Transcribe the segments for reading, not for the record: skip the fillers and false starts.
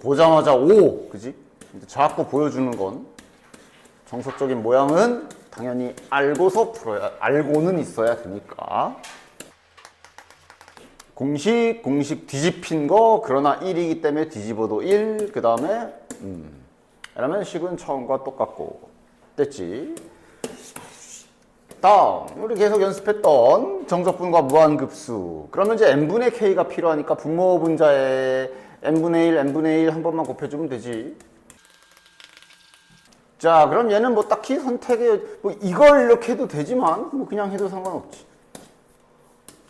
보자마자 오, 그지? 자꾸 보여주는 건 정석적인 모양은 당연히 알고서 풀어야, 알고는 있어야 되니까. 공식 뒤집힌 거, 그러나 1이기 때문에 뒤집어도 1, 그 다음에 이러면 식은 처음과 똑같고. 됐지? 다음, 우리 계속 연습했던 정적분과 무한급수. 그러면 이제 n분의 k가 필요하니까 분모 분자에 n분의 1, n분의 1 한 번만 곱해주면 되지. 자, 그럼 얘는 뭐 딱히 선택에, 뭐 이걸 이렇게 해도 되지만, 뭐 그냥 해도 상관없지.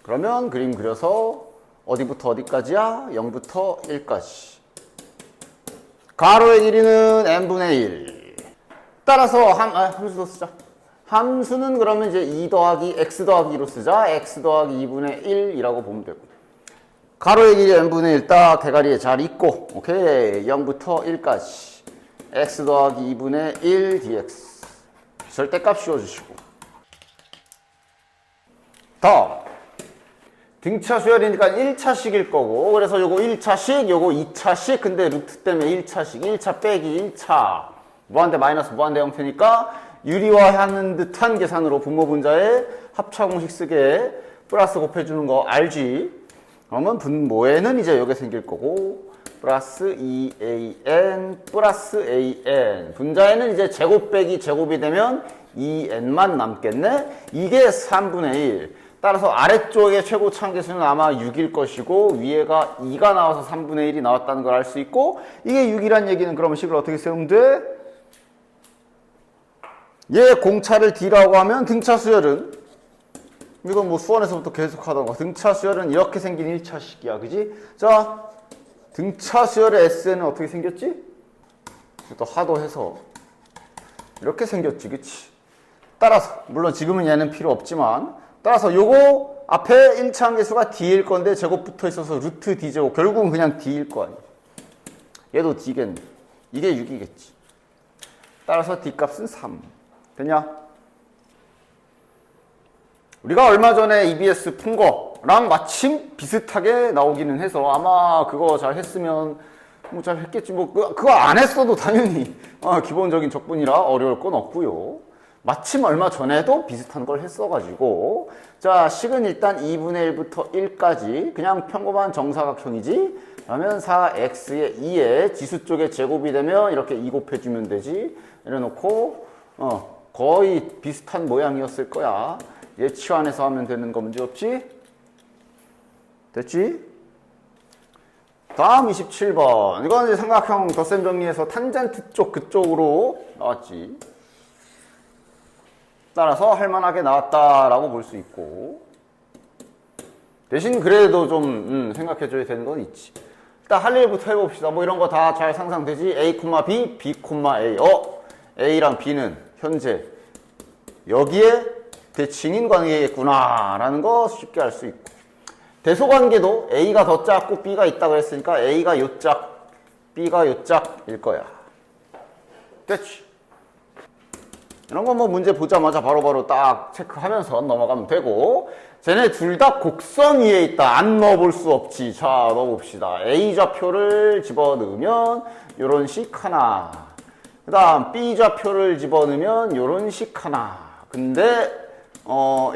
그러면 그림 그려서 어디부터 어디까지야? 0부터 1까지. 가로의 길이는 n분의 1. 따라서 함수도 쓰자. 함수는 그러면 이제 2 더하기 x 더하기 2로 쓰자. x 더하기 2분의 1이라고 보면 되고. 가로의 길이 n분의 1 딱 대가리에 잘 있고, 오케이. 0부터 1까지. x 더하기 2분의 1 dx. 절대값 씌워주시고. 다음. 등차 수열이니까 1차식일 거고, 그래서 요거 1차식, 요거 2차식, 근데 루트 때문에 1차식, 1차 빼기 1차. 무한대 마이너스 무한대 형태니까 유리화하는 듯한 계산으로 분모 분자에 합차 공식 쓰게 플러스 곱해주는 거 알지? 그러면 분모에는 이제 요게 생길 거고, 플러스 2an 플러스 an. 분자에는 이제 제곱 빼기 제곱이 되면 2n만 남겠네? 이게 3분의 1. 따라서 아래쪽의 최고 참계수는 아마 6일 것이고 위에가 2가 나와서 3분의 1이 나왔다는 걸 알 수 있고, 이게 6이란 얘기는 그러면 식을 어떻게 세우면 돼? 얘 공차를 D라고 하면 등차 수열은, 이건 뭐 수원에서부터 계속 하던 거, 등차 수열은 이렇게 생긴 1차식이야, 그지? 자, 등차 수열의 S는 어떻게 생겼지? 또 하도 해서 이렇게 생겼지, 그치? 따라서 물론 지금은 얘는 필요 없지만, 따라서 요거 앞에 1차 함계수가 D일 건데 제곱 붙어 있어서 루트 D제곱, 결국은 그냥 D일 거 아니야. 얘도 D겠네. 이게 6이겠지. 따라서 D 값은 3. 되냐? 우리가 얼마 전에 EBS 푼 거랑 마침 비슷하게 나오기는 해서 아마 그거 잘 했으면 뭐 잘 했겠지. 뭐 그거 안 했어도 당연히 기본적인 적분이라 어려울 건 없고요. 마침 얼마 전에도 비슷한 걸 했어가지고, 자, 식은 일단 2분의 1부터 1까지 그냥 평범한 정사각형이지. 그러면 4x의 2에 지수 쪽에 제곱이 되면 이렇게 2 곱해주면 되지. 이래놓고 거의 비슷한 모양이었을 거야. 얘 치환해서 하면 되는 거 문제 없지? 됐지? 다음 27번. 이건 이제 삼각형 덧셈 정리해서 탄젠트 쪽 그쪽으로 나왔지. 따라서 할만하게 나왔다라고 볼 수 있고, 대신 그래도 좀 생각해줘야 되는 건 있지. 일단 할 일부터 해봅시다. 뭐 이런 거 다 잘 상상되지? A, B, B, A. A랑 B는 현재 여기에 대칭인 관계겠구나 라는 거 쉽게 알 수 있고, 대소관계도 A가 더 작고 B가 있다고 했으니까 A가 요 짝, B가 요 짝일 거야. 됐지? 이런 거 뭐 문제 보자마자 바로바로 딱 체크하면서 넘어가면 되고, 쟤네 둘 다 곡선 위에 있다. 안 넣어볼 수 없지. 자, 넣어봅시다. A좌표를 집어넣으면 요런 식 하나, 그 다음 B좌표를 집어넣으면 요런 식 하나. 근데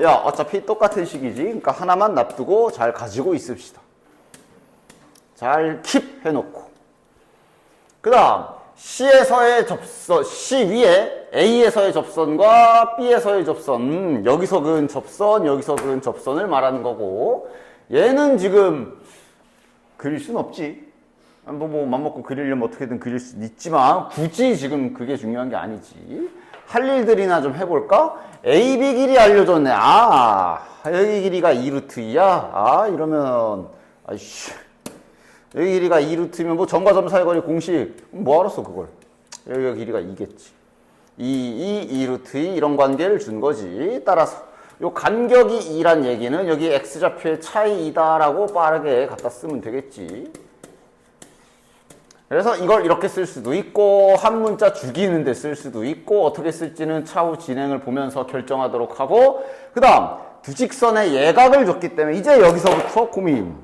야, 어차피 똑같은 식이지. 그러니까 하나만 놔두고 잘 가지고 있읍시다. 잘 킵 해놓고, 그 다음 C에서의 접선, C 위에 A에서의 접선과 B에서의 접선, 여기서 그은 접선, 여기서 그은 접선을 말하는 거고, 얘는 지금 그릴 순 없지. 뭐 맘먹고 그리려면 어떻게든 그릴 수 있지만 굳이 지금 그게 중요한 게 아니지. 할 일들이나 좀 해볼까? AB 길이 알려줬네. 여기 길이가 2루트 2야? 이러면 아이씨, 여기 길이가 2루트면 뭐 점과 점 사이 거리 공식 뭐하러 써 그걸. 여기가 길이가 2겠지. 2루트 2 이런 관계를 준 거지. 따라서 요 간격이 2란 얘기는 여기 x좌표의 차이이다라고 빠르게 갖다 쓰면 되겠지. 그래서 이걸 이렇게 쓸 수도 있고 한 문자 죽이는 데 쓸 수도 있고 어떻게 쓸지는 차후 진행을 보면서 결정하도록 하고, 그 다음 두 직선의 예각을 줬기 때문에 이제 여기서부터 고민.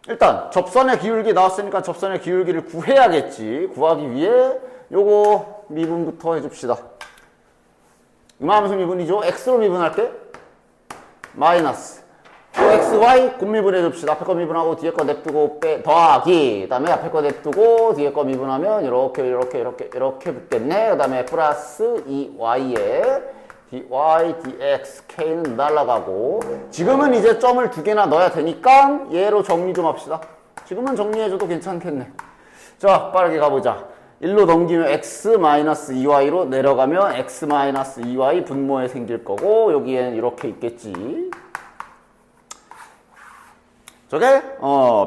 일단 접선의 기울기 나왔으니까 접선의 기울기를 구해야겠지. 구하기 위해 요거 미분부터 해줍시다. 이만하면서 미분이죠. x로 미분할게. 마이너스 또 xy 곱미분해 줍시다. 앞에 거 미분하고 뒤에 거 냅두고 더하기. 그 다음에 앞에 거 냅두고 뒤에 거 미분하면 이렇게 붙겠네. 그 다음에 플러스 2y에 dy, dx, k는 날라가고. 지금은 이제 점을 두 개나 넣어야 되니까 얘로 정리 좀 합시다. 지금은 정리해줘도 괜찮겠네. 자, 빠르게 가보자. 1로 넘기면 x-2y로 내려가면 x-2y 분모에 생길 거고, 여기엔 이렇게 있겠지. 저게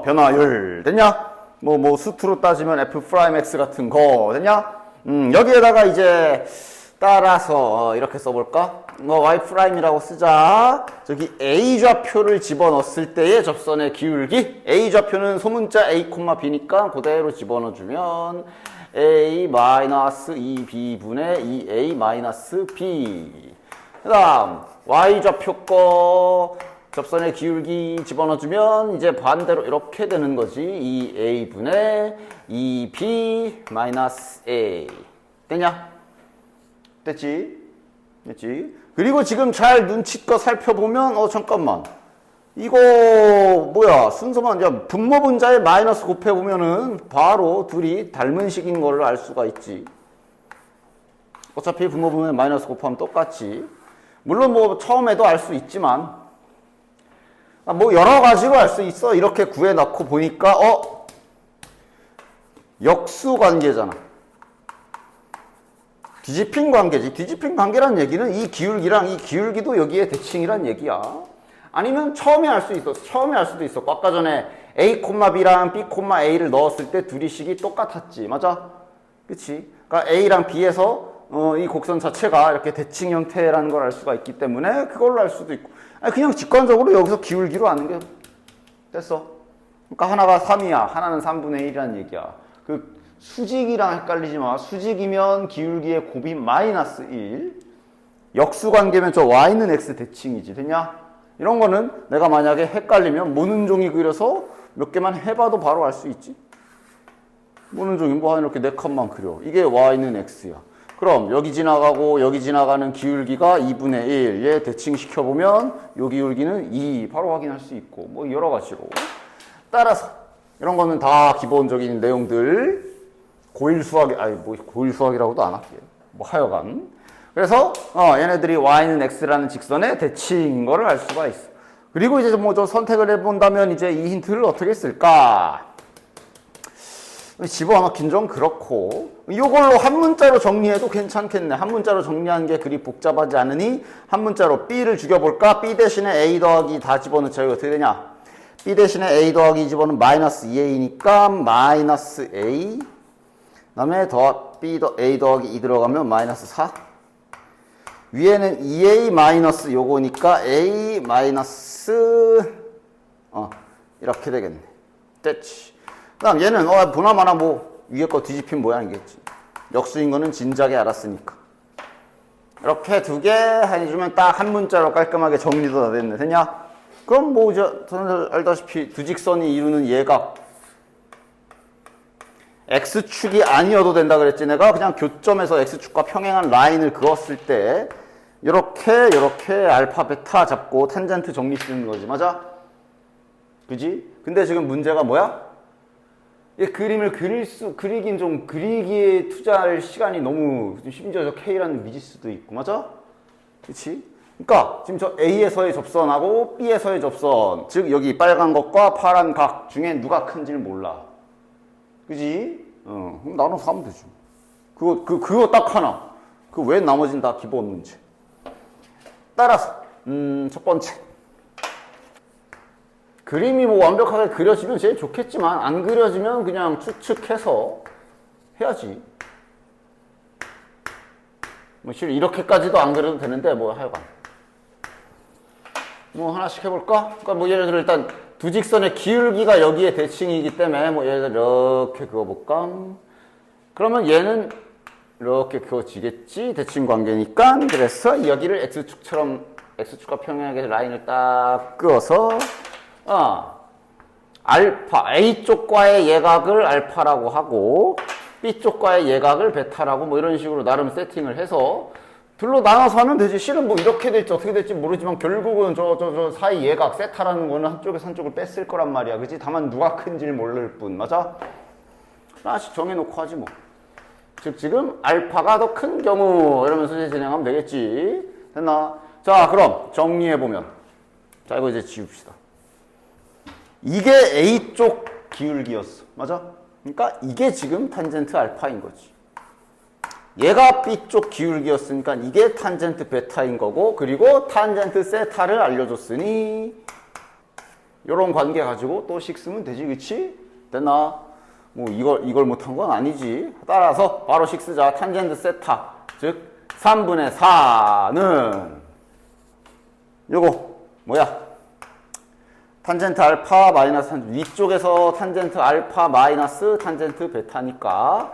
변화율 됐냐? 뭐 수투로 따지면 f'(x) 같은 거 됐냐? 여기에다가 이제 따라서 이렇게 써볼까? y'(이라고 쓰자. 저기 a 좌표를 집어넣었을 때의 접선의 기울기. a 좌표는 소문자 a, b니까 그대로 집어넣어주면 a-2b분의 2a-b. 그 다음 y 좌표 거 접선의 기울기 집어넣어주면 이제 반대로 이렇게 되는 거지. 2a분의 2b-a. 됐냐? 됐지? 됐지? 그리고 지금 잘 눈치껏 살펴보면 잠깐만. 이거 뭐야? 순서만 야, 분모 분자에 마이너스 곱해보면은 바로 둘이 닮은 식인 걸 알 수가 있지. 어차피 분모 분자에 마이너스 곱하면 똑같지. 물론 뭐 처음에도 알 수 있지만 뭐 여러 가지로 알 수 있어. 이렇게 구해놓고 보니까 역수 관계잖아. 뒤집힌 관계지. 뒤집힌 관계란 얘기는 이 기울기랑 이 기울기도 여기에 대칭이란 얘기야. 아니면 처음에 알 수 있어. 처음에 알 수도 있어. 아까 전에 a, b랑 b, a를 넣었을 때 둘이 식이 똑같았지. 맞아? 그치? 그러니까 a랑 b에서 이 곡선 자체가 이렇게 대칭 형태라는 걸 알 수가 있기 때문에 그걸로 알 수도 있고. 아니 그냥 직관적으로 여기서 기울기로 아는 게 됐어. 그러니까 하나가 3이야. 하나는 3분의 1이라는 얘기야. 그 수직이랑 헷갈리지 마. 수직이면 기울기의 곱이 마이너스 1. 역수관계면 저 y는 x 대칭이지. 됐냐? 이런 거는 내가 만약에 헷갈리면 모는 종이 그려서 몇 개만 해봐도 바로 알 수 있지. 모는 종이 뭐 한 이렇게 4칸만 그려. 이게 y는 x야. 그럼 여기 지나가고 여기 지나가는 기울기가 2분의 1. 얘 대칭시켜보면 요 기울기는 2. 바로 확인할 수 있고 뭐 여러 가지로. 따라서 이런 거는 다 기본적인 내용들. 고1 수학이 뭐 고1 수학이라고도 안 할게. 뭐 하여간. 그래서 얘네들이 y는 x라는 직선의 대칭인 거를 알 수가 있어. 그리고 이제 뭐 저 선택을 해본다면 이제 이 힌트를 어떻게 쓸까? 집어넣긴 좀 그렇고 이걸로 한 문자로 정리해도 괜찮겠네. 한 문자로 정리하는 게 그리 복잡하지 않으니 한 문자로 b를 죽여볼까? b 대신에 a 더하기 다 집어넣자. 이거 어떻게 되냐? b 대신에 a 더하기 집어넣으면 마이너스 2a니까 마이너스 a. 그 다음에 a 더하기 2 들어가면 마이너스 4. 위에는 2a 마이너스 요거니까 a 마이너스 이렇게 되겠네. 됐지. 그 다음 얘는 보나마나 뭐 위에 거 뒤집힌 모양이겠지. 역수인 거는 진작에 알았으니까. 이렇게 두 개 해주면 딱 한 문자로 깔끔하게 정리도 다 됐네. 됐냐? 그럼 뭐 저는 알다시피 두 직선이 이루는 얘가 x축이 아니어도 된다 그랬지. 내가 그냥 교점에서 x축과 평행한 라인을 그었을 때 이렇게 알파 베타 잡고 탄젠트 정리 쓰는 거지. 맞아? 그지? 근데 지금 문제가 뭐야? 이 그림을 그리긴 좀 그리기에 투자할 시간이 너무 심지어 저 K라는 미지수도 있고. 맞아? 그치? 그러니까 지금 저 A에서의 접선하고 B에서의 접선, 즉 여기 빨간 것과 파란 각 중에 누가 큰지를 몰라. 그지? 그럼 나눠서 하면 되지. 그거 딱 하나. 그 외 나머지는 다 기본 문제. 따라서 첫 번째. 그림이 뭐 완벽하게 그려지면 제일 좋겠지만 안 그려지면 그냥 추측해서 해야지. 뭐 실은 이렇게까지도 안 그려도 되는데 뭐 하여간 뭐 하나씩 해볼까? 그러니까 뭐 예를 들어 일단 두 직선의 기울기가 여기에 대칭이기 때문에 뭐 예를 들어 이렇게 그어볼까? 그러면 얘는 이렇게 그어지겠지. 대칭 관계니까. 그래서 여기를 x축처럼 x축과 평행하게 라인을 딱 그어서 알파, A쪽과의 예각을 알파라고 하고 B쪽과의 예각을 베타라고 뭐 이런 식으로 나름 세팅을 해서 둘로 나눠서 하면 되지. 실은 뭐 이렇게 될지 어떻게 될지 모르지만 결국은 저 사이 예각 세타라는 거는 한쪽에서 한쪽을 뺐을 거란 말이야. 그치? 다만 누가 큰지를 모를 뿐. 맞아? 하나씩 정해놓고 하지 뭐. 즉 지금 알파가 더 큰 경우 이러면서 이제 진행하면 되겠지. 됐나? 자, 그럼 정리해보면 자, 이거 이제 지웁시다. 이게 A쪽 기울기였어. 맞아? 그러니까 이게 지금 탄젠트 알파인 거지. 얘가 B쪽 기울기였으니까 이게 탄젠트 베타인 거고, 그리고 탄젠트 세타를 알려줬으니 요런 관계 가지고 또 식 쓰면 되지. 그치? 됐나? 뭐 이걸 못한 건 아니지. 따라서 바로 식 쓰자. 탄젠트 세타, 즉 3분의 4는 요거 뭐야? 탄젠트 알파 마이너스 위쪽에서 탄젠트 알파 마이너스 탄젠트 베타니까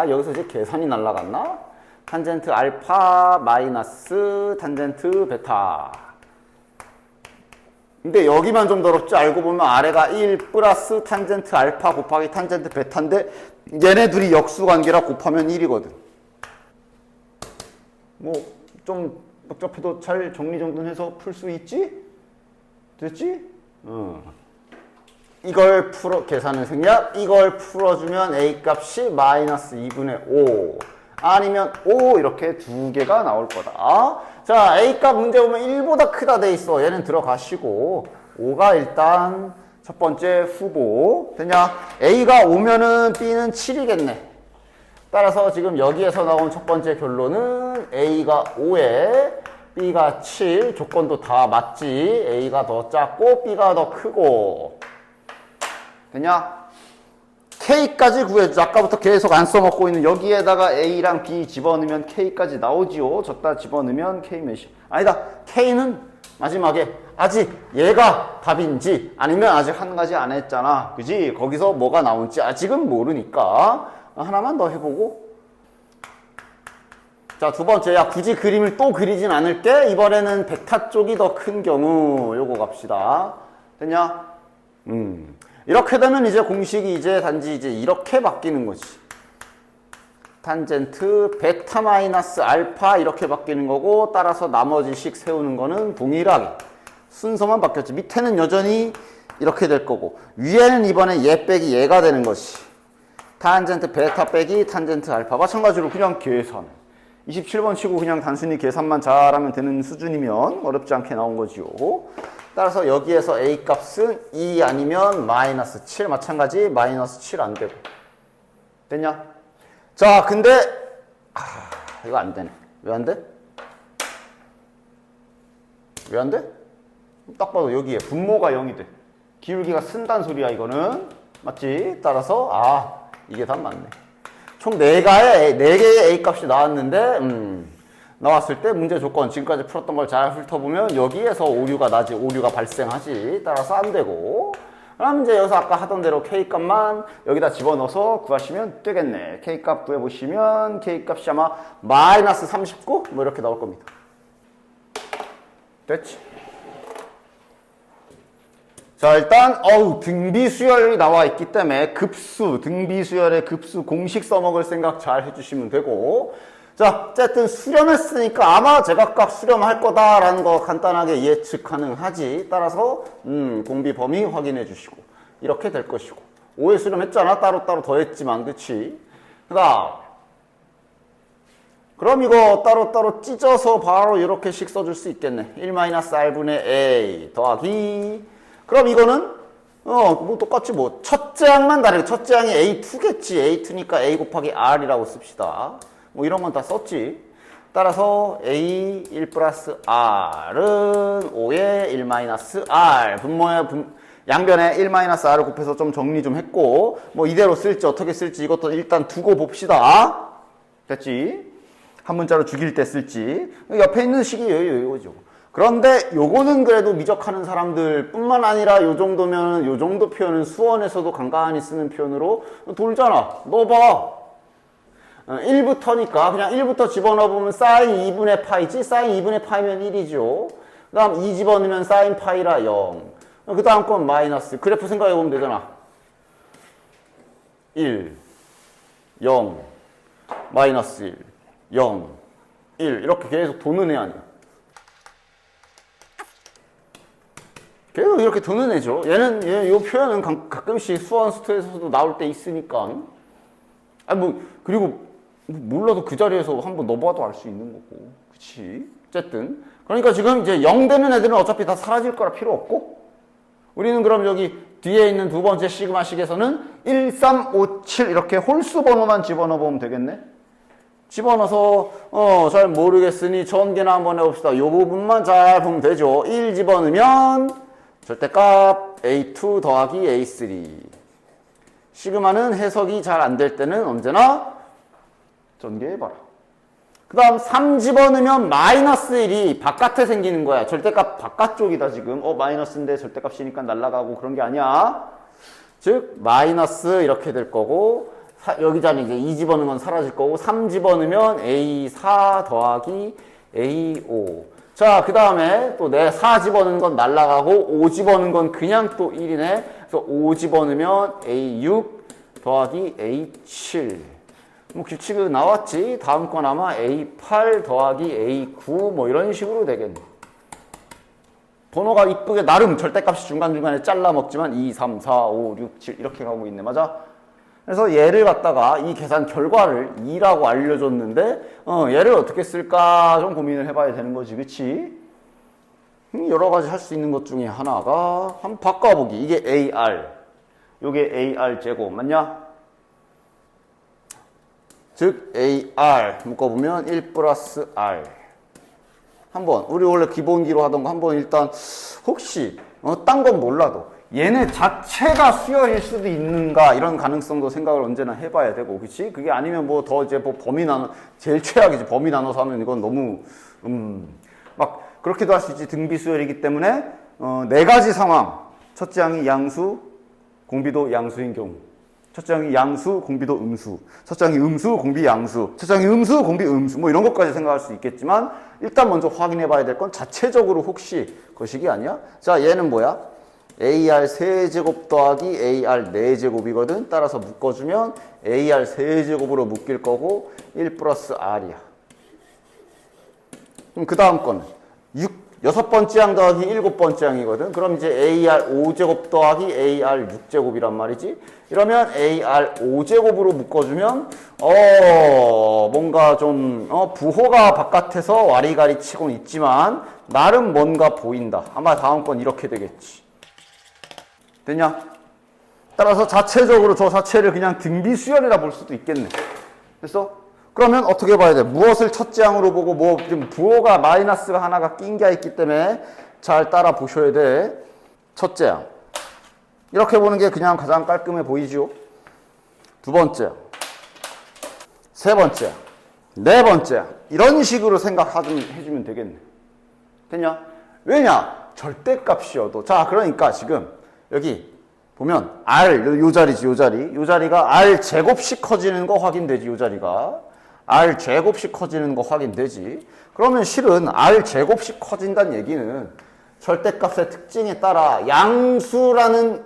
여기서 이제 계산이 날라갔나? 탄젠트 알파 마이너스 탄젠트 베타. 근데 여기만 좀 더럽지. 알고 보면 아래가 1 플러스 탄젠트 알파 곱하기 탄젠트 베타인데 얘네 둘이 역수관계라 곱하면 1이거든. 뭐 좀 복잡해도 잘 정리정돈해서 풀 수 있지? 됐지? 이걸 계산은 생략. 이걸 풀어주면 A 값이 마이너스 2분의 5 아니면 5 이렇게 두 개가 나올 거다. 자, A 값 문제 보면 1보다 크다 돼 있어. 얘는 들어가시고 5가 일단 첫 번째 후보. 됐냐? A가 5면은 B는 7이겠네. 따라서 지금 여기에서 나온 첫 번째 결론은 A가 5에 B가 7. 조건도 다 맞지. A가 더 작고 B가 더 크고. 됐냐? K까지 구해주자. 아까부터 계속 안 써먹고 있는 여기에다가 A랑 B 집어넣으면 K까지 나오지요. 저따 집어넣으면 K 몇이? 아니다. K는 마지막에 아직 얘가 답인지 아니면 아직 한 가지 안 했잖아. 그지? 거기서 뭐가 나올지 아직은 모르니까 하나만 더 해보고. 자, 두 번째. 야, 굳이 그림을 또 그리진 않을게. 이번에는 베타 쪽이 더 큰 경우 요거 갑시다. 됐냐? 이렇게 되면 이제 공식이 이제 단지 이제 이렇게 바뀌는 거지. 탄젠트 베타 마이너스 알파 이렇게 바뀌는 거고, 따라서 나머지 식 세우는 거는 동일하게 순서만 바뀌었지. 밑에는 여전히 이렇게 될 거고, 위에는 이번에 얘 빼기 얘가 되는 것이 탄젠트 베타 빼기 탄젠트 알파. 마찬가지로 그냥 계산 27번 치고 그냥 단순히 계산만 잘하면 되는 수준이면 어렵지 않게 나온 거지요. 따라서 여기에서 A 값은 2 아니면 마이너스 7. 마찬가지 마이너스 7 안 되고. 됐냐? 자, 근데 이거 안 되네. 왜 안 돼? 왜 안 돼? 딱 봐도 여기에 분모가 0이 돼. 기울기가 쓴단 소리야 이거는. 맞지? 따라서 이게 답 맞네. 총 4개의 A 값이 나왔는데 나왔을 때 문제 조건 지금까지 풀었던 걸 잘 훑어보면 여기에서 오류가 나지. 오류가 발생하지. 따라서 안 되고, 그럼 이제 여기서 아까 하던 대로 K값만 여기다 집어넣어서 구하시면 되겠네. K값 구해보시면 K값이 아마 마이너스 39? 뭐 이렇게 나올 겁니다. 됐지? 자, 일단 등비수열이 나와 있기 때문에 등비수열의 급수 공식 써먹을 생각 잘 해주시면 되고, 자, 어쨌든 수렴했으니까 아마 제각각 수렴할 거다라는 거 간단하게 예측 가능하지. 따라서 공비 범위 확인해 주시고 이렇게 될 것이고, 5에 수렴했잖아. 따로따로 더했지만. 그치? 그럼 이거 따로따로 찢어서 바로 이렇게씩 써줄 수 있겠네. 1-R분의 A 더하기, 그럼 이거는 뭐 똑같이 뭐 첫째 항만 다르게, 첫째 항이 A2겠지. A2니까 A 곱하기 R이라고 씁시다. 뭐 이런 건 다 썼지. 따라서 A 1 플러스 R은 5에 1-R. 양변에 1-R을 곱해서 좀 정리 좀 했고, 뭐 이대로 쓸지 어떻게 쓸지 이것도 일단 두고 봅시다. 됐지? 한 문자로 죽일 때 쓸지. 옆에 있는 식이 이거죠. 그런데 요거는 그래도 미적하는 사람들 뿐만 아니라 요 정도면, 요 정도 표현은 수원에서도 간간히 쓰는 표현으로 돌잖아. 넣어봐. 1부터니까 그냥 1부터 집어넣어보면 사인 2분의 파이지. 사인 2분의 파이면 1이죠. 그 다음 2 집어넣으면 사인 파이라 0. 그 다음 건 마이너스. 그래프 생각해 보면 되잖아. 1, 0, 마이너스 1, 0, 1 이렇게 계속 도는 애 아니야. 계속 이렇게 도는 애죠. 이 표현은 가끔씩 수원 스토에서도 나올 때 있으니까. 그리고 몰라도 그 자리에서 한번 넣어봐도 알 수 있는 거고. 그치? 어쨌든. 그러니까 지금 이제 0 되는 애들은 어차피 다 사라질 거라 필요 없고, 우리는 그럼 여기 뒤에 있는 두 번째 시그마식에서는 1, 3, 5, 7 이렇게 홀수 번호만 집어넣어 보면 되겠네. 집어넣어서 잘 모르겠으니 전개나 한번 해봅시다. 이 부분만 잘 보면 되죠. 1 집어넣으면 절대값 A2 더하기 A3. 시그마는 해석이 잘 안 될 때는 언제나 전개해봐라. 그 다음 3 집어넣으면 마이너스 1이 바깥에 생기는 거야. 절대값 바깥쪽이다 지금. 마이너스인데 절대값이니까 날아가고 그런 게 아니야. 즉 마이너스 이렇게 될 거고, 여기 자리 이제 2 집어넣은 건 사라질 거고, 3 집어넣으면 A4 더하기 A5. 자, 그 다음에 또 내 4 집어넣은 건 날아가고 5 집어넣은 건 그냥 또 1이네. 그래서 5 집어넣으면 A6 더하기 A7. 뭐 규칙은 나왔지. 다음 건 아마 A8 더하기 A9 뭐 이런 식으로 되겠네. 번호가 이쁘게 나름 절대값이 중간중간에 잘라 먹지만 2, 3, 4, 5, 6, 7 이렇게 가고 있네. 맞아? 그래서 얘를 갖다가 이 계산 결과를 2라고 알려줬는데 얘를 어떻게 쓸까 좀 고민을 해봐야 되는 거지. 그치? 여러 가지 할 수 있는 것 중에 하나가 한번 바꿔보기. 이게 AR, 요게 AR 제곱 맞냐? 즉 AR 묶어보면 1 플러스 R. 한번 우리 원래 기본기로 하던 거 한번 일단 혹시 딴 건 몰라도 얘네 자체가 수열일 수도 있는가 이런 가능성도 생각을 언제나 해봐야 되고, 그치? 그게 아니면 뭐 더 이제 뭐 범위 나눠, 제일 최악이지. 범위 나눠서 하면 이건 너무 막 그렇게도 할 수 있지. 등비 수열이기 때문에 네 가지 상황. 첫째 항이 양수, 공비도 양수인 경우. 첫째 항이 양수, 공비도 음수. 첫째 항이 음수, 공비 양수. 첫째 항이 음수, 공비 음수. 뭐 이런 것까지 생각할 수 있겠지만 일단 먼저 확인해 봐야 될 건 자체적으로 혹시 거식이 아니야? 자, 얘는 뭐야? AR 세제곱 더하기 AR 4제곱이거든. 따라서 묶어주면 AR 세제곱으로 묶일 거고 1 플러스 R이야. 그럼 그 다음 거는 6번째 항 더하기 7번째 항이거든. 그럼 이제 AR 5제곱 더하기 AR 6제곱이란 말이지. 이러면 AR 5제곱으로 묶어주면 뭔가 좀 부호가 바깥에서 와리가리 치곤 있지만 나름 뭔가 보인다. 아마 다음 건 이렇게 되겠지. 됐냐? 따라서 자체적으로 저 자체를 그냥 등비 수열이라 볼 수도 있겠네. 됐어? 그러면 어떻게 봐야 돼? 무엇을 첫째 항으로 보고 뭐 좀 부호가 마이너스가 하나가 낀 게 있기 때문에 잘 따라 보셔야 돼. 첫째 항. 이렇게 보는 게 그냥 가장 깔끔해 보이죠? 두 번째 항. 세 번째 항. 네 번째 항. 이런 식으로 생각해주면 되겠네. 됐냐? 왜냐? 절대값이어도. 자, 그러니까 지금 여기 보면 R, 요 자리지, 요 자리. 요 자리가 R 제곱씩 커지는 거 확인되지, 요 자리가. R 제곱씩 커지는 거 확인되지. 그러면 실은 R 제곱씩 커진다는 얘기는 절대값의 특징에 따라 양수라는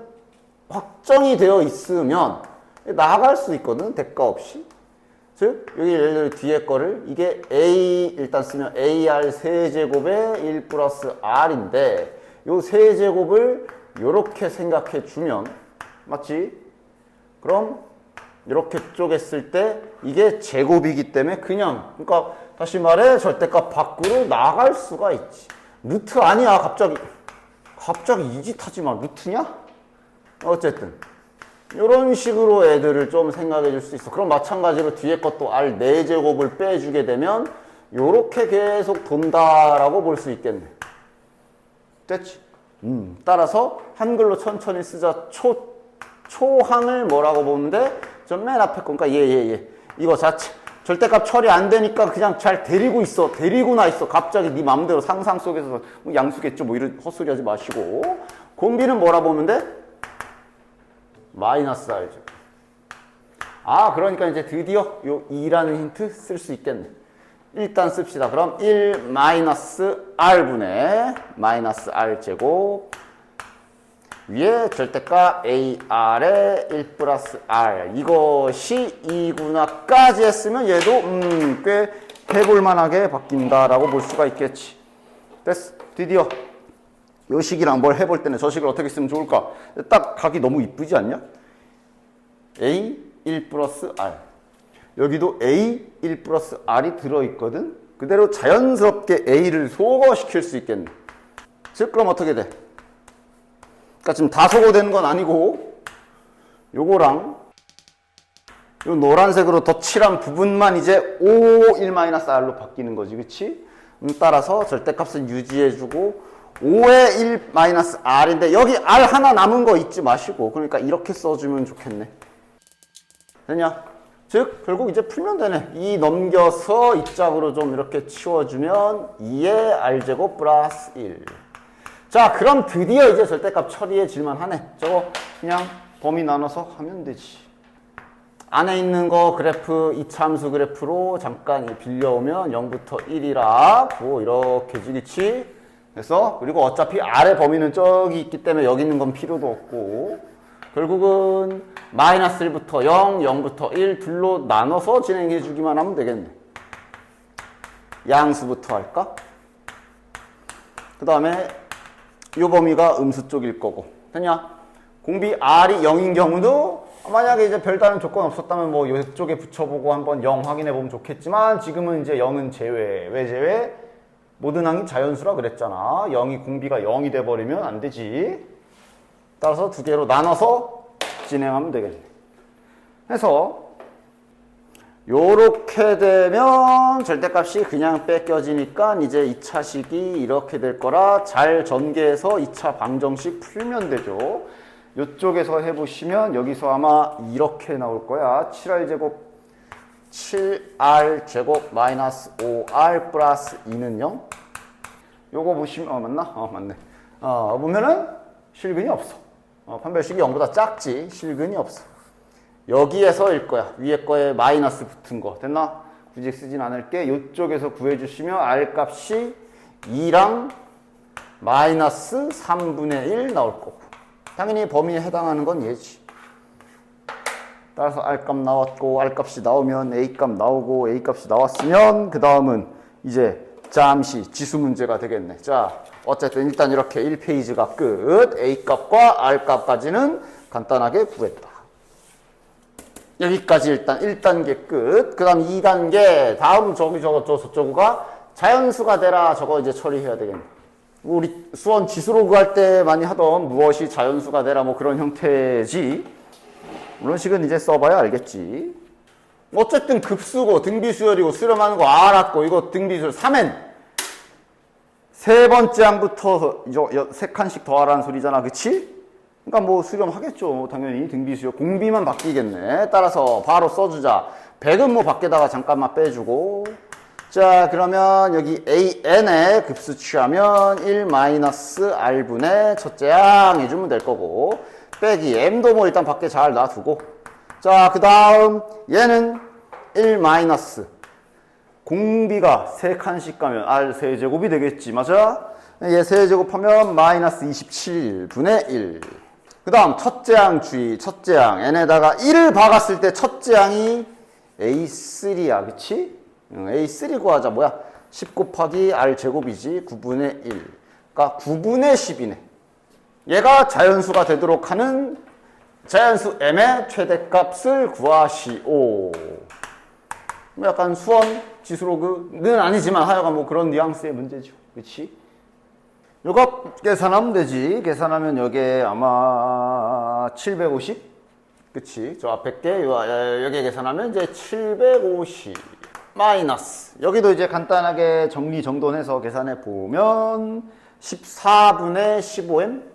확정이 되어 있으면 나아갈 수 있거든, 대가 없이. 즉, 여기 예를 들어 뒤에 거를 이게 A 일단 쓰면 AR 세제곱에 1 플러스 R인데 요 세제곱을 요렇게 생각해 주면 맞지? 그럼 이렇게 쪼갰을 때 이게 제곱이기 때문에 그냥 그러니까 다시 말해 절대값 밖으로 나갈 수가 있지. 루트 아니야. 갑자기 이 짓 하지 마. 루트냐? 어쨌든 이런 식으로 애들을 좀 생각해 줄 수 있어. 그럼 마찬가지로 뒤에 것도 R 4제곱을 빼주게 되면 요렇게 계속 돈다라고 볼 수 있겠네. 됐지? 따라서 한글로 천천히 쓰자. 초항을 뭐라고 보는데 좀 맨 앞에 거. 그러니까 얘 이거 자체 절대값 처리 안 되니까 그냥 잘 데리고 있어. 데리고나 있어. 갑자기 네 맘대로 상상 속에서 뭐 양수겠죠. 뭐 이런 헛소리 하지 마시고. 공비는 뭐라 보면 돼? 마이너스 R죠. 그러니까 이제 드디어 요 2라는 힌트 쓸 수 있겠네. 일단 씁시다. 그럼 1 마이너스 R분의 마이너스 R 제곱 위에 절대값 A, R에 1 플러스 R. 이것이 2구나까지 했으면 얘도 꽤 해볼만하게 바뀐다라고 볼 수가 있겠지. 됐어. 드디어 이 식이랑 뭘 해볼 때는 저 식을 어떻게 쓰면 좋을까? 딱 각이 너무 이쁘지 않냐? A 1 플러스 R. 여기도 A 1 플러스 R이 들어있거든? 그대로 자연스럽게 A를 소거시킬 수 있겠네. 즉, 그럼 어떻게 돼? 그러니까 지금 다 소거되는 건 아니고 요거랑 요 노란색으로 덧칠한 부분만 이제 O 1-R로 바뀌는 거지. 그치? 따라서 절대값은 유지해주고 5의 1-R인데 여기 R 하나 남은 거 잊지 마시고 그러니까 이렇게 써주면 좋겠네. 됐냐? 즉 결국 이제 풀면 되네. 2 넘겨서 이 짝으로 좀 이렇게 치워주면 2의 R제곱 플러스 1. 자, 그럼 드디어 이제 절대값 처리해질만 하네. 저거 그냥 범위 나눠서 하면 되지. 안에 있는 거 그래프, 이차함수 그래프로 잠깐 빌려오면 0부터 1이라 뭐 이렇게 지그치. 그래서 그리고 어차피 아래 범위는 저기 있기 때문에 여기 있는 건 필요도 없고 결국은 마이너스 1부터 0, 0부터 1 둘로 나눠서 진행해 주기만 하면 되겠네. 양수부터 할까? 그 다음에 이 범위가 음수 쪽일 거고. 됐냐? 공비 R이 0인 경우도 만약에 이제 별다른 조건 없었다면 뭐 이쪽에 붙여보고 한번 0 확인해 보면 좋겠지만 지금은 이제 0은 제외. 왜 제외? 모든 항이 자연수라 그랬잖아. 0이 공비가 0이 돼버리면 안 되지. 따라서 두 개로 나눠서 진행하면 되겠네. 해서 요렇게 되면 절대값이 그냥 뺏겨지니까 이제 2차식이 이렇게 될 거라 잘 전개해서 2차 방정식 풀면 되죠. 요쪽에서 해보시면 여기서 아마 이렇게 나올 거야. 7R제곱 7R제곱 마이너스 5R 플러스 2는 0. 요거 보시면 맞나? 맞네. 보면은 실근이 없어. 판별식이 0보다 작지. 실근이 없어. 여기에서일 거야. 위에 거에 마이너스 붙은 거. 됐나? 굳이 쓰진 않을게. 요쪽에서 구해주시면 R 값이 2랑 마이너스 3분의 1 나올 거고. 당연히 범위에 해당하는 건 얘지. 따라서 R 값 나왔고 R 값이 나오면 A 값 나오고 A 값이 나왔으면 그 다음은 이제 잠시 지수 문제가 되겠네. 자, 어쨌든 일단 이렇게 1페이지가 끝. A 값과 R 값까지는 간단하게 구했다. 여기까지 일단 1단계 끝. 그 다음 2단계. 다음 저쪽가 자연수가 되라. 저거 이제 처리해야 되겠네. 우리 수원 지수로그 할 때 많이 하던 무엇이 자연수가 되라 뭐 그런 형태지. 물론 식은 이제 써봐야 알겠지. 어쨌든 급수고 등비수열이고 수렴하는 거 알았고 이거 등비수열 3n 세 번째 항부터 세 칸씩 더하라는 소리잖아. 그치? 그러니까 뭐 수렴하겠죠. 당연히 등비수열 공비만 바뀌겠네. 따라서 바로 써주자. 100은 뭐 밖에다가 잠깐만 빼주고 자 그러면 여기 AN의 급수 취하면 1-R분의 첫째 항 해주면 될 거고 빼기 M도 뭐 일단 밖에 잘 놔두고 자 그 다음 얘는 1 공비가 3칸씩 가면 R 세제곱이 되겠지. 맞아? 얘 세제곱하면 마이너스 27분의 1. 그 다음 첫째 항 주의. 첫째 항 n에다가 1을 박았을 때 첫째 항이 A3야. 그치? A3 구하자. 뭐야? 10 곱하기 R 제곱이지. 9분의 1. 그러니까 9분의 10이네. 얘가 자연수가 되도록 하는 자연수 m의 최대값을 구하시오. 약간 수원 지수로그는 아니지만 하여간 뭐 그런 뉘앙스의 문제죠. 그치? 요거 계산하면 되지. 계산하면 여기에 아마 750? 그치? 저 앞에 게 여기 계산하면 이제 750 마이너스 여기도 이제 간단하게 정리정돈해서 계산해 보면 14분의 15m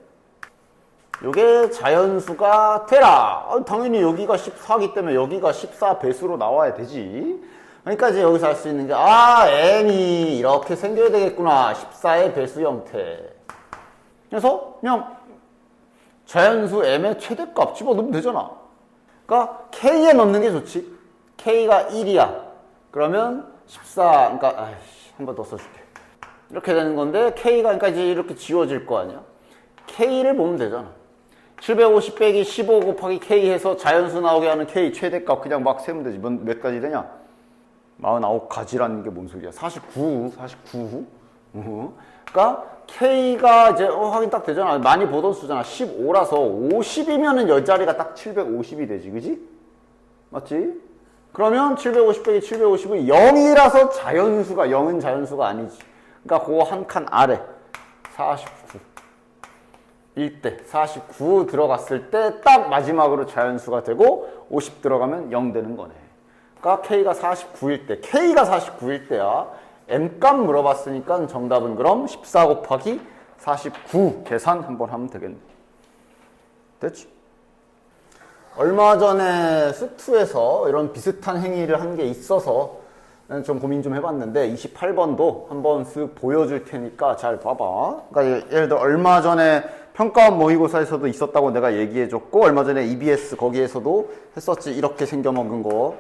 요게 자연수가 되라. 당연히 여기가 14이기 때문에 여기가 14 배수로 나와야 되지. 그러니까 이제 여기서 할 수 있는 게 n이 이렇게 생겨야 되겠구나. 14의 배수 형태. 그래서 그냥 자연수 m의 최대값 집어넣으면 되잖아. 그러니까 k에 넣는 게 좋지. k가 1이야. 그러면 14 그러니까 한 번 더 써줄게. 이렇게 되는 건데 k가 그러니까 이제 이렇게 지워질 거 아니야. k를 보면 되잖아. 750 빼기 15 곱하기 k 해서 자연수 나오게 하는 k 최대값 그냥 막 세면 되지. 몇 가지 되냐? 49가지라는 게 뭔 소리야? 49. 그러니까 k가 이제 확인 딱 되잖아. 많이 보던 수잖아. 15라서 50이면은 열 자리가 딱 750이 되지. 그지? 맞지? 그러면 750 빼기 750은 0이라서 자연수가 0은 자연수가 아니지. 그러니까 그거 한 칸 아래 49 1대 49 들어갔을 때 딱 마지막으로 자연수가 되고 50 들어가면 0 되는 거네. 그러니까 K가 49일 때, K가 49일 때야. M값 물어봤으니까 정답은 그럼 14 곱하기 49 계산 한번 하면 되겠네. 됐지? 얼마 전에 수투에서 이런 비슷한 행위를 한 게 있어서 좀 고민 좀 해봤는데 28번도 한번 쓱 보여줄 테니까 잘 봐봐. 그러니까 예를 들어 얼마 전에 평가원 모의고사에서도 있었다고 내가 얘기해줬고 얼마 전에 EBS 거기에서도 했었지. 이렇게 생겨먹은 거.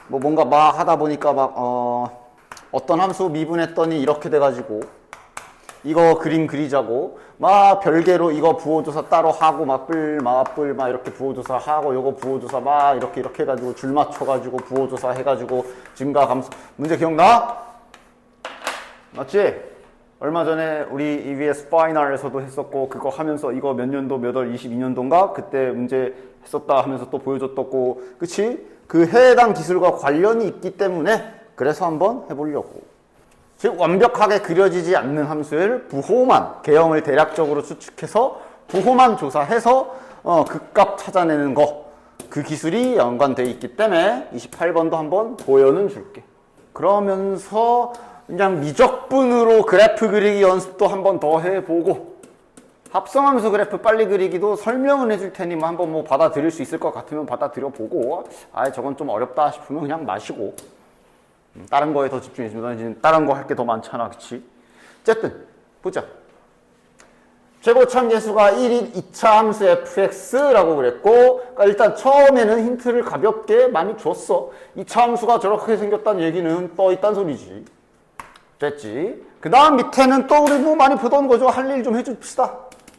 뭐 뭔가 막 하다 보니까 막 어떤 함수 미분했더니 이렇게 돼가지고 이거 그림 그리자고 막 별개로 이거 부호조사 따로 하고 막 이렇게 부호조사 하고 요거 부호조사 막 이렇게 해가지고 줄 맞춰가지고 부호조사 해가지고 증가 감소 문제 기억나? 맞지? 얼마 전에 우리 EBS 파이널에서도 했었고 그거 하면서 이거 몇 년도 몇 월 22년도인가 그때 문제 했었다 하면서 또 보여줬었고 그치? 그 해당 기술과 관련이 있기 때문에 그래서 한번 해보려고. 즉 완벽하게 그려지지 않는 함수를 부호만 개형을 대략적으로 추측해서 부호만 조사해서 그 값 찾아내는 거 그 기술이 연관되어 있기 때문에 28번도 한번 보여는 줄게. 그러면서 그냥 미적분으로 그래프 그리기 연습도 한번 더 해보고 합성함수 그래프 빨리 그리기도 설명은 해줄 테니 뭐 한번 뭐 받아들일 수 있을 것 같으면 받아들여 보고 저건 좀 어렵다 싶으면 그냥 마시고 다른 거에 더 집중해주면 다른 거 할 게 더 많잖아. 그치? 어쨌든 보자. 최고참 계수가 1인 2차 함수 fx라고 그랬고 그러니까 일단 처음에는 힌트를 가볍게 많이 줬어. 2차 함수가 저렇게 생겼다는 얘기는 떠 있단 소리지. 됐지? 그 다음 밑에는 또 우리 뭐 많이 보던 거죠. 할 일 좀 해줍시다.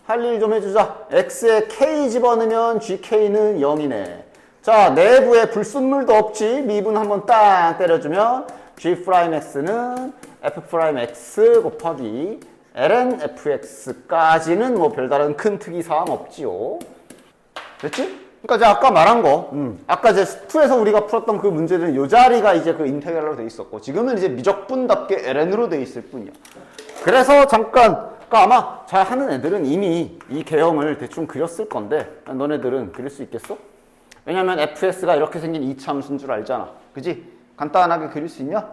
할 일 좀 해주자. x에 k 집어넣으면 gk는 0이네. 자, 내부에 불순물도 없지. 미분 한번 딱 때려주면 g'x는 f'x 곱하기 ln fx까지는 뭐 별다른 큰 특이사항 없지요. 됐지? 그러니까 이제 아까 말한 거, 아까 이제 2에서 우리가 풀었던 그 문제는 요 자리가 이제 그 인테그랄로 돼 있었고 지금은 이제 미적분답게 ln으로 돼 있을 뿐이야. 그래서 잠깐, 그러니까 아마 잘 하는 애들은 이미 이 개형을 대충 그렸을 건데 너네들은 그릴 수 있겠어? 왜냐면 fs가 이렇게 생긴 이차 함수인 줄 알잖아. 그지? 간단하게 그릴 수 있냐?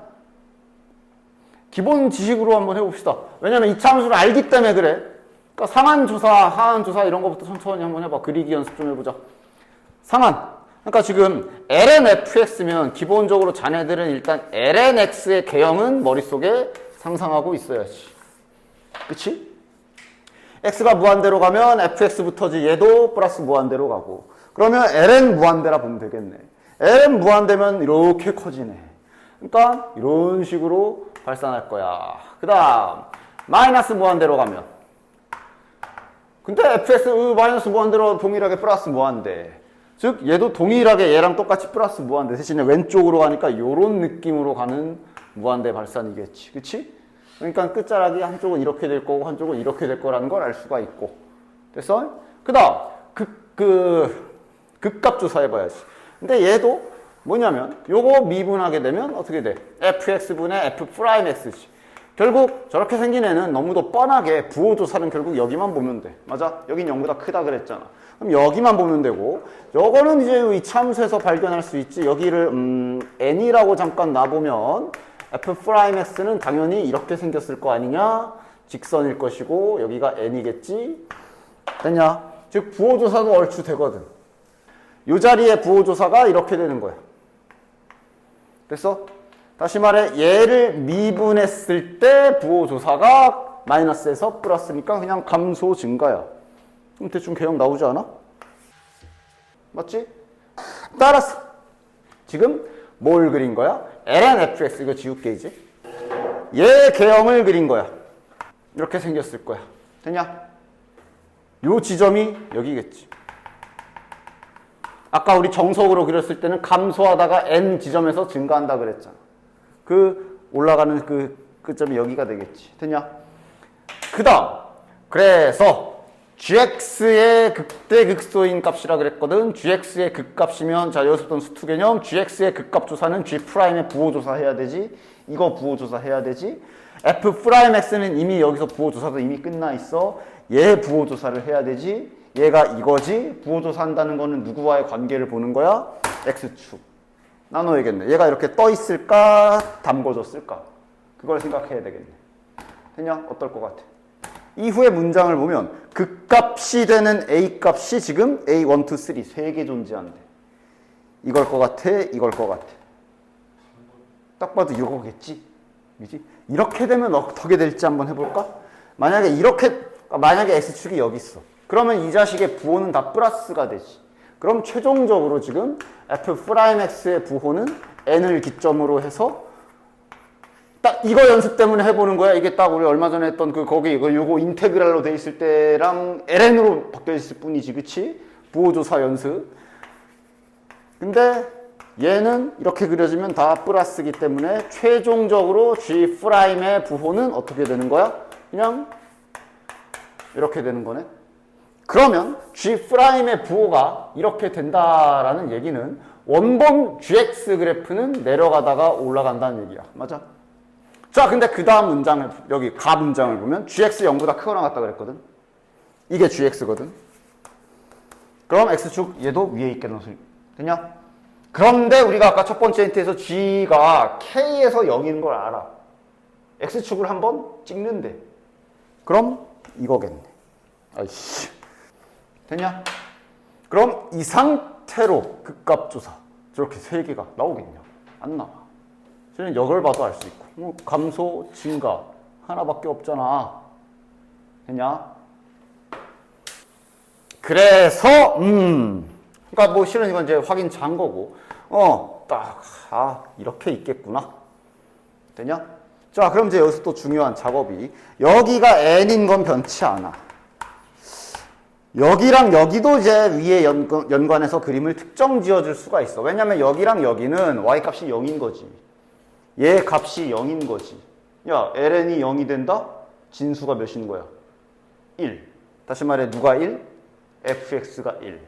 기본 지식으로 한번 해봅시다. 왜냐면 이차 함수를 알기 때문에 그래. 그러니까 상한조사, 하한조사 이런 거부터 천천히 한번 해봐. 그리기 연습 좀 해보자. 상한. 그러니까 지금 ln fx면 기본적으로 자네들은 일단 ln x의 개형은 머릿속에 상상하고 있어야지. 그치? x가 무한대로 가면 fx부터지 얘도 플러스 무한대로 가고 그러면 ln 무한대라 보면 되겠네. ln 무한대면 이렇게 커지네. 그러니까 이런 식으로 발산할 거야. 그 다음 마이너스 무한대로 가면 근데 fx 마이너스 무한대로 동일하게 플러스 무한대. 즉 얘도 동일하게 얘랑 똑같이 플러스 무한대 대신에 왼쪽으로 가니까 이런 느낌으로 가는 무한대 발산이겠지. 그치? 그러니까 끝자락이 한쪽은 이렇게 될 거고 한쪽은 이렇게 될 거라는 걸 알 수가 있고. 됐어? 그 다음 극값 조사해봐야지. 근데 얘도 뭐냐면 요거 미분하게 되면 어떻게 돼? fx분의 f'x지. 결국 저렇게 생긴 애는 너무도 뻔하게 부호조사는 결국 여기만 보면 돼. 맞아? 여긴 0보다 크다 그랬잖아. 그럼 여기만 보면 되고 요거는 이제 이 참수에서 발견할 수 있지. 여기를 n이라고 잠깐 놔보면 f'x는 당연히 이렇게 생겼을 거 아니냐? 직선일 것이고 여기가 n이겠지? 됐냐? 즉 부호조사도 얼추 되거든. 요 자리에 부호조사가 이렇게 되는 거야. 됐어? 다시 말해 얘를 미분했을 때 부호조사가 마이너스에서 플러스니까 그냥 감소 증가야. 그럼 대충 개형 나오지 않아? 맞지? 따라서 지금 뭘 그린 거야? ln fx 이거 지울게 이제. 얘 개형을 그린 거야. 이렇게 생겼을 거야. 됐냐? 요 지점이 여기겠지. 아까 우리 정석으로 그렸을 때는 감소하다가 n 지점에서 증가한다 그랬잖아. 그 올라가는 그 끝점이 여기가 되겠지. 됐냐? 그 다음 그래서 gx의 극대 극소인 값이라 그랬거든. gx의 극값이면 자 여기서부터 수투 개념 gx의 극값 조사는 g'의 부호 조사해야 되지. 이거 부호 조사해야 되지. f'x는 이미 여기서 부호 조사도 이미 끝나 있어. 얘 부호 조사를 해야 되지. 얘가 이거지. 부호 조사한다는 거는 누구와의 관계를 보는 거야? x축. 나눠야겠네. 얘가 이렇게 떠 있을까? 담궈졌을까? 그걸 생각해야 되겠네. 됐냐? 어떨 것 같아? 이후의 문장을 보면 극값이 되는 a 값이 지금 a1, 2, 3 세 개 존재한대. 이걸 것 같아? 이걸 것 같아? 딱 봐도 이거겠지? 그지? 이렇게 되면 어떻게 될지 한번 해볼까? 만약에 x축이 여기 있어. 그러면 이 자식의 부호는 다 플러스가 되지. 그럼 최종적으로 지금 f'x의 부호는 n을 기점으로 해서 딱 이거 연습 때문에 해보는 거야. 이게 딱 우리 얼마 전에 했던 요거 인테그랄로 돼 있을 때랑 ln으로 바뀌어 있을 뿐이지, 그치? 부호조사 연습. 근데 얘는 이렇게 그려지면 다 플러스기 때문에 최종적으로 g'의 부호는 어떻게 되는 거야? 그냥 이렇게 되는 거네. 그러면 g'의 부호가 이렇게 된다라는 얘기는 원본 gx 그래프는 내려가다가 올라간다는 얘기야. 맞아? 자, 근데 그 다음 문장을, 여기 가 문장을 보면 gx 0보다 크거나 같다 그랬거든. 이게 gx거든. 그럼 x축 얘도 위에 있게 넣을 되냐? 그런데 우리가 아까 첫 번째 힌트에서 g가 k에서 0인 걸 알아. x축을 한번 찍는데. 그럼 이거겠네. 아이씨. 됐냐? 그럼 이 상태로 극값조사 저렇게 세 개가 나오겠냐? 안 나와. 저는 이걸 봐도 알 수 있고. 감소, 증가 하나밖에 없잖아. 됐냐? 그래서 그러니까 뭐 실은 이건 이제 확인 잔 거고. 이렇게 있겠구나. 됐냐? 자, 그럼 이제 여기서 또 중요한 작업이 여기가 n인 건 변치 않아. 여기랑 여기도 이제 위에 연관해서 그림을 특정 지어줄 수가 있어. 왜냐면 여기랑 여기는 y 값이 0인 거지. 얘 값이 0인 거지. 야, ln이 0이 된다? 진수가 몇인 거야? 1. 다시 말해 누가 1? fx가 1.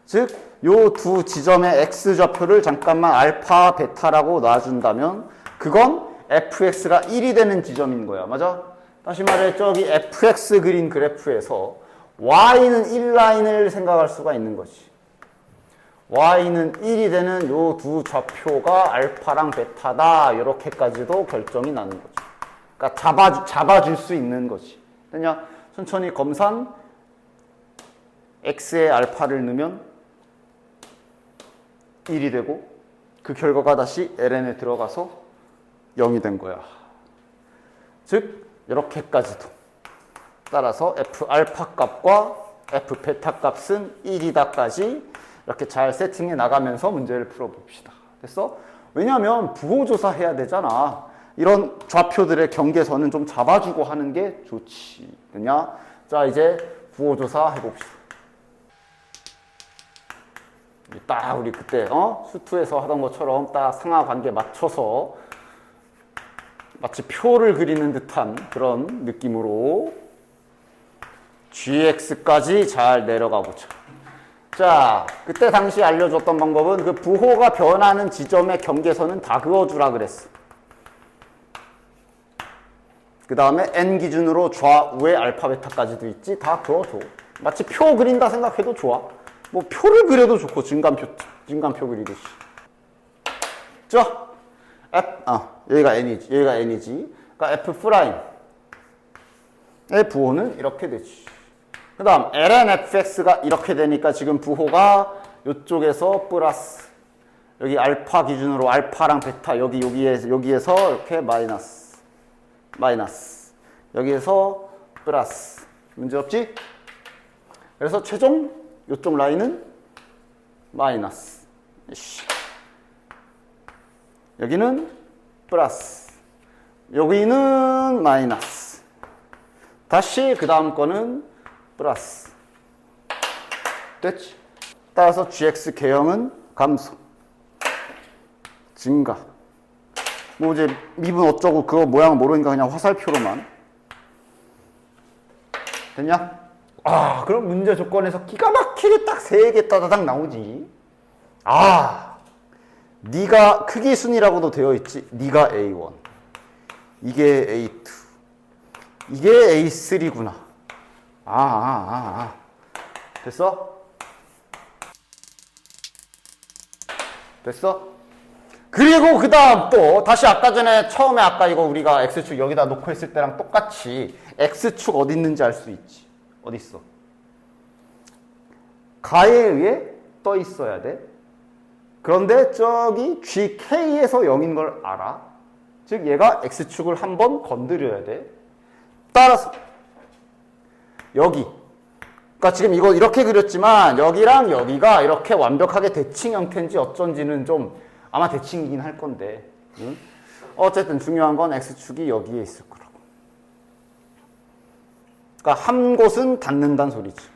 즉, 요 두 지점의 x좌표를 잠깐만 알파, 베타라고 놔준다면 그건 fx가 1이 되는 지점인 거야. 맞아? 다시 말해 저기 fx 그린 그래프에서 y는 1라인을 생각할 수가 있는 거지. y는 1이 되는 요 두 좌표가 알파랑 베타다. 이렇게까지도 결정이 나는 거지. 그러니까 잡아줄 수 있는 거지. 됐냐? 천천히 검산. x에 알파를 넣으면 1이 되고 그 결과가 다시 ln에 들어가서 0이 된 거야. 즉 이렇게까지도. 따라서 f 알파 값과 f 베타 값은 1이다까지 이렇게 잘 세팅해 나가면서 문제를 풀어봅시다. 됐어? 왜냐하면 부호조사 해야 되잖아. 이런 좌표들의 경계선은 좀 잡아주고 하는 게 좋지. 됐냐? 자, 이제 부호조사 해봅시다. 딱 우리 그때 수투에서 하던 것처럼 딱 상하관계 맞춰서 마치 표를 그리는 듯한 그런 느낌으로 gx까지 잘 내려가 보자. 자, 그때 당시 알려줬던 방법은 그 부호가 변하는 지점의 경계선은 다 그어주라 그랬어. 그 다음에 n 기준으로 좌우에 알파 베타까지도 있지. 다 그어줘. 마치 표 그린다 생각해도 좋아. 뭐 표를 그려도 좋고 증간표 그리듯이. 자, 여기가 n이지. 여기가 n이지. 그러니까 f'의 부호는 이렇게 되지. 그 다음 ln fx가 이렇게 되니까 지금 부호가 이쪽에서 플러스, 여기 알파 기준으로 알파랑 베타 여기에서 이렇게 마이너스, 여기에서 플러스. 문제없지? 그래서 최종 이쪽 라인은 마이너스, 여기는 플러스, 여기는 마이너스, 다시 그 다음 거는 플러스. 됐지? 따라서 gx 개형은 감소, 증가. 뭐 이제 미분 어쩌고 그거 모양 모르니까 그냥 화살표로만. 됐냐? 아, 그럼 문제 조건에서 기가 막히게 딱 3개 따다닥 나오지. 아, 네가 크기 순이라고도 되어 있지. 네가 A1, 이게 A2, 이게 A3구나. 됐어? 됐어? 그리고 그 다음 또 다시 아까 전에 처음에 아까 이거 우리가 X축 여기다 놓고 했을 때랑 똑같이 X축 어디 있는지 알 수 있지. 어디 있어? 가에 의해 떠 있어야 돼. 그런데 저기 GK에서 0인 걸 알아. 즉 얘가 X축을 한번 건드려야 돼. 따라서 여기, 그러니까 지금 이거 이렇게 그렸지만 여기랑 여기가 이렇게 완벽하게 대칭 형태인지 어쩐지는 좀 아마 대칭이긴 할 건데, 응? 어쨌든 중요한 건 X축이 여기에 있을 거라고. 그러니까 한 곳은 닿는다는 소리지.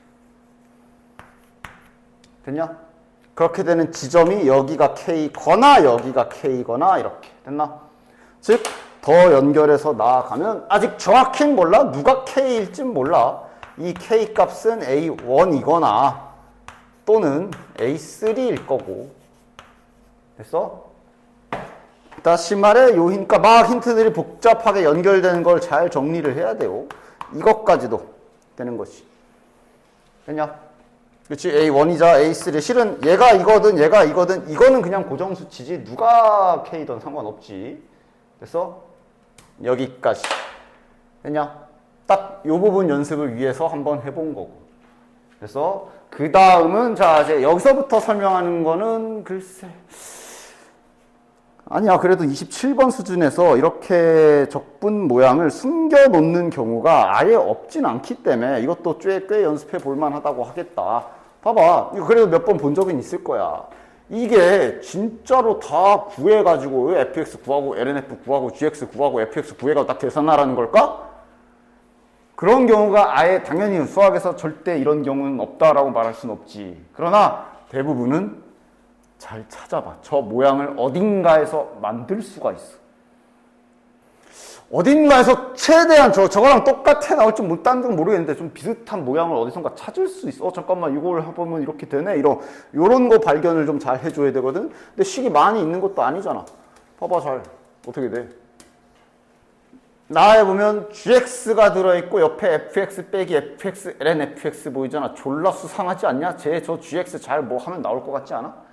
됐냐? 그렇게 되는 지점이 여기가 K거나 여기가 K거나 이렇게 됐나? 즉 더 연결해서 나아가면 아직 정확히는 몰라. 누가 K일진 몰라. 이 K 값은 A1이거나 또는 A3일 거고. 됐어? 다시 말해, 요 그러니까 막 힌트들이 복잡하게 연결되는 걸 잘 정리를 해야 돼요. 이것까지도 되는 것이. 됐냐? 그렇지. A1이자 A3. 실은 얘가 이거든 얘가 이거든 이거는 그냥 고정수치지 누가 K든 상관없지. 됐어? 여기까지. 됐냐? 딱 요 부분 연습을 위해서 한번 해본 거고. 그래서 그 다음은 자 이제 여기서부터 설명하는 거는 글쎄 아니야. 그래도 27번 수준에서 이렇게 적분 모양을 숨겨 놓는 경우가 아예 없진 않기 때문에 이것도 꽤 연습해 볼 만하다고 하겠다. 봐봐. 이거 그래도 몇 번 본 적은 있을 거야. 이게 진짜로 다 구해가지고 fx 구하고 lnf 구하고 gx 구하고 fx 구해가지고 딱 계산하라는 걸까? 그런 경우가 아예 당연히 수학에서 절대 이런 경우는 없다라고 말할 수는 없지. 그러나 대부분은 잘 찾아봐. 저 모양을 어딘가에서 만들 수가 있어. 어딘가에서 최대한 저거랑 똑같아 나올지 못하는 모르겠는데 좀 비슷한 모양을 어디선가 찾을 수 있어. 잠깐만 이걸 해보면 이렇게 되네. 요런 거 발견을 좀 잘 해줘야 되거든. 근데 식이 많이 있는 것도 아니잖아. 봐봐 잘 어떻게 돼. 나에 보면 gx가 들어있고 옆에 fx 빼기 fx ln fx 보이잖아. 졸라 수상하지 않냐? 저 gx 잘 뭐 하면 나올 것 같지 않아?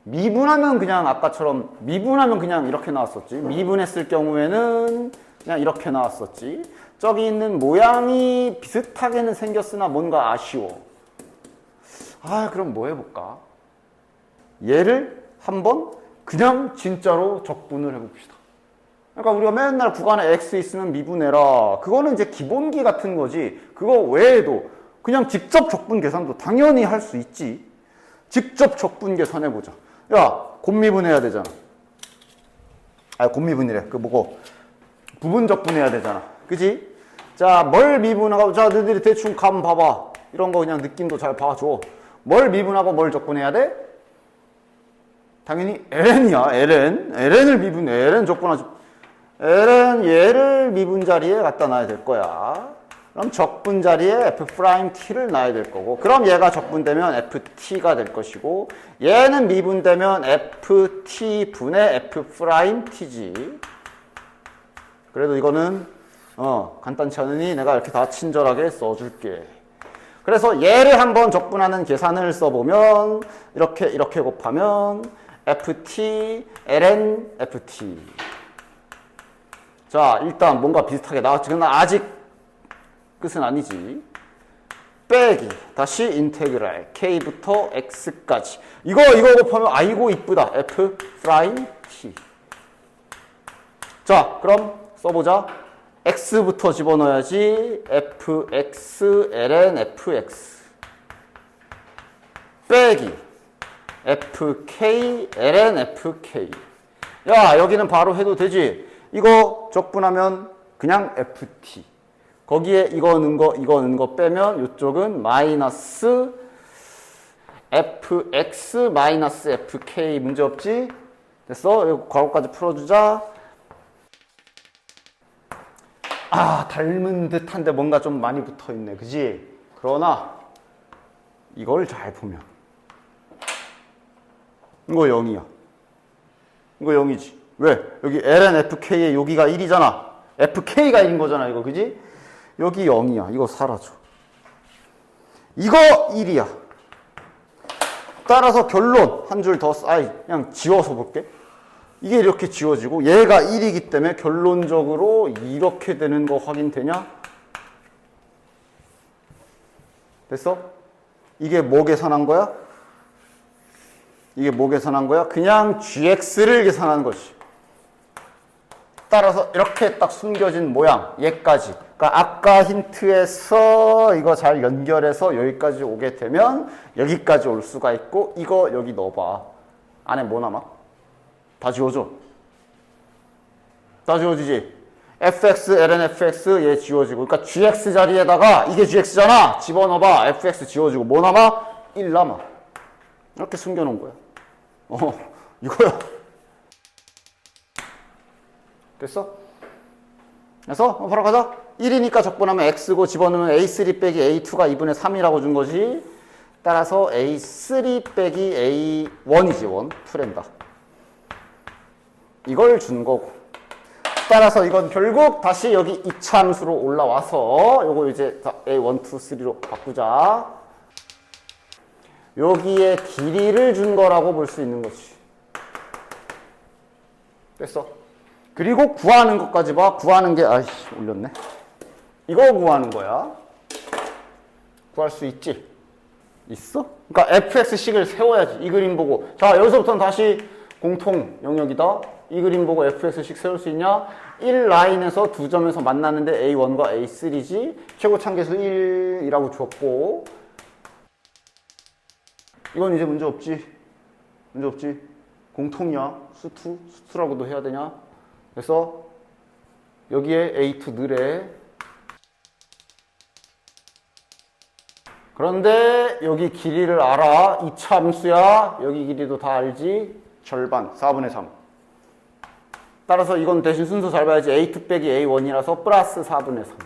미분하면 그냥 아까처럼 미분하면 그냥 이렇게 나왔었지. 미분했을 경우에는 그냥 이렇게 나왔었지. 저기 있는 모양이 비슷하게는 생겼으나 뭔가 아쉬워. 그럼 뭐 해볼까? 얘를 한번 그냥 진짜로 적분을 해봅시다. 그러니까 우리가 맨날 구간에 x 있으면 미분해라. 그거는 이제 기본기 같은 거지. 그거 외에도 그냥 직접 적분 계산도 당연히 할 수 있지. 직접 적분 계산해보자. 야, 곱미분해야 되잖아. 곱미분이래. 부분 적분해야 되잖아. 그지? 자, 뭘 미분하고, 자, 너희들이 대충 감 봐봐. 이런 거 그냥 느낌도 잘 봐줘. 뭘 미분하고 뭘 적분해야 돼? 당연히 ln이야, ln. ln 적분하지. ln 얘를 미분 자리에 갖다 놔야 될 거야. 그럼 적분 자리에 f't를 놔야 될 거고, 그럼 얘가 적분되면 ft가 될 것이고, 얘는 미분되면 ft분의 f't지. 그래도 이거는 간단치 않으니 내가 이렇게 다 친절하게 써줄게. 그래서 얘를 한번 적분하는 계산을 써보면 이렇게 곱하면 ft ln ft. 자, 일단 뭔가 비슷하게 나왔지. 그러나 아직 끝은 아니지. 빼기 다시 인테그랄 k부터 x까지. 이거 곱하면 아이고 이쁘다. f't. 자, 그럼 써보자. x부터 집어넣어야지. fx ln fx 빼기 fk ln fk. 야, 여기는 바로 해도 되지. 이거 적분하면 그냥 ft. 거기에 이거 넣은 거 빼면 이쪽은 마이너스 fx-fk 문제 없지? 됐어? 이거 괄호까지 풀어주자. 아, 닮은 듯한데 뭔가 좀 많이 붙어있네. 그지? 그러나 이걸 잘 보면 이거 0이야. 이거 0이지. 왜? 여기 ln fk의 여기가 1이잖아. fk가 1인 거잖아. 이거 그지? 여기 0이야. 이거 사라져. 이거 1이야. 따라서 결론 한 줄 더 쌓이. 그냥 지워서 볼게. 이게 이렇게 지워지고 얘가 1이기 때문에 결론적으로 이렇게 되는 거 확인되냐? 됐어? 이게 뭐 계산한 거야? 이게 뭐 계산한 거야? 그냥 gx를 계산한 거지. 따라서 이렇게 딱 숨겨진 모양, 얘까지. 그러니까 아까 힌트에서 이거 잘 연결해서 여기까지 오게 되면 여기까지 올 수가 있고, 이거 여기 넣어봐. 안에 뭐 남아? 다 지워져. 다 지워지지? fx, ln fx 얘 지워지고, 그러니까 gx 자리에다가 이게 gx잖아. 집어넣어봐. fx 지워지고 뭐 남아? 1 남아. 이렇게 숨겨놓은 거야. 이거야. 됐어? 그래서 바로 가자. 1이니까 적분하면 x고 집어넣으면 a3 빼기 a2가 2분의 3이라고 준 거지. 따라서 a3 빼기 a1이지. 1. 풀앤다. 이걸 준 거고. 따라서 이건 결국 다시 여기 이차함수로 올라와서 요거 이제 a1, 2, 3로 바꾸자. 여기에 길이를 준 거라고 볼 수 있는 거지. 됐어? 그리고 구하는 것까지 봐. 구하는 게, 아이씨, 올렸네. 이거 구하는 거야. 구할 수 있지? 있어? 그러니까 fx식을 세워야지. 이 그림 보고. 자, 여기서부터는 다시 공통 영역이다. 이 그림 보고 fx식 세울 수 있냐? 1라인에서 두 점에서 만나는데 a1과 a3지. 최고 참계수 1이라고 줬고. 이건 이제 문제 없지. 문제 없지. 공통이야. 수투. 수투라고도 해야 되냐? 그래서 여기에 a2 넣으래. 그런데 여기 길이를 알아. 이차 함수야. 여기 길이도 다 알지. 절반. 4분의 3. 따라서 이건 대신 순서 잘 봐야지. a2 빼기 a1이라서 플러스 4분의 3.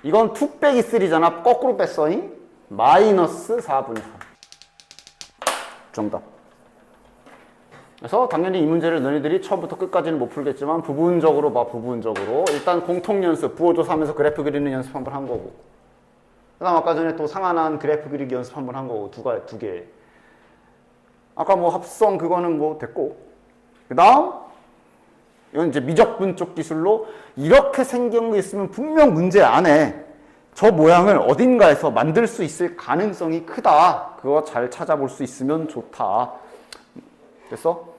이건 2 빼기 3잖아. 거꾸로 뺐어잉. 마이너스 4분의 3. 정답. 그래서 당연히 이 문제를 너희들이 처음부터 끝까지는 못 풀겠지만 부분적으로 봐. 부분적으로. 일단 공통 연습. 부호조사 하면서 그래프 그리는 연습 한번 한 거고. 그 다음 아까 전에 또 상한한 그래프 그리기 연습 한번 한 거고. 두 개. 아까 뭐 합성 그거는 뭐 됐고. 그 다음 이건 이제 미적분적 기술로 이렇게 생긴 거 있으면 분명 문제 안에 저 모양을 어딘가에서 만들 수 있을 가능성이 크다. 그거 잘 찾아볼 수 있으면 좋다. 됐어?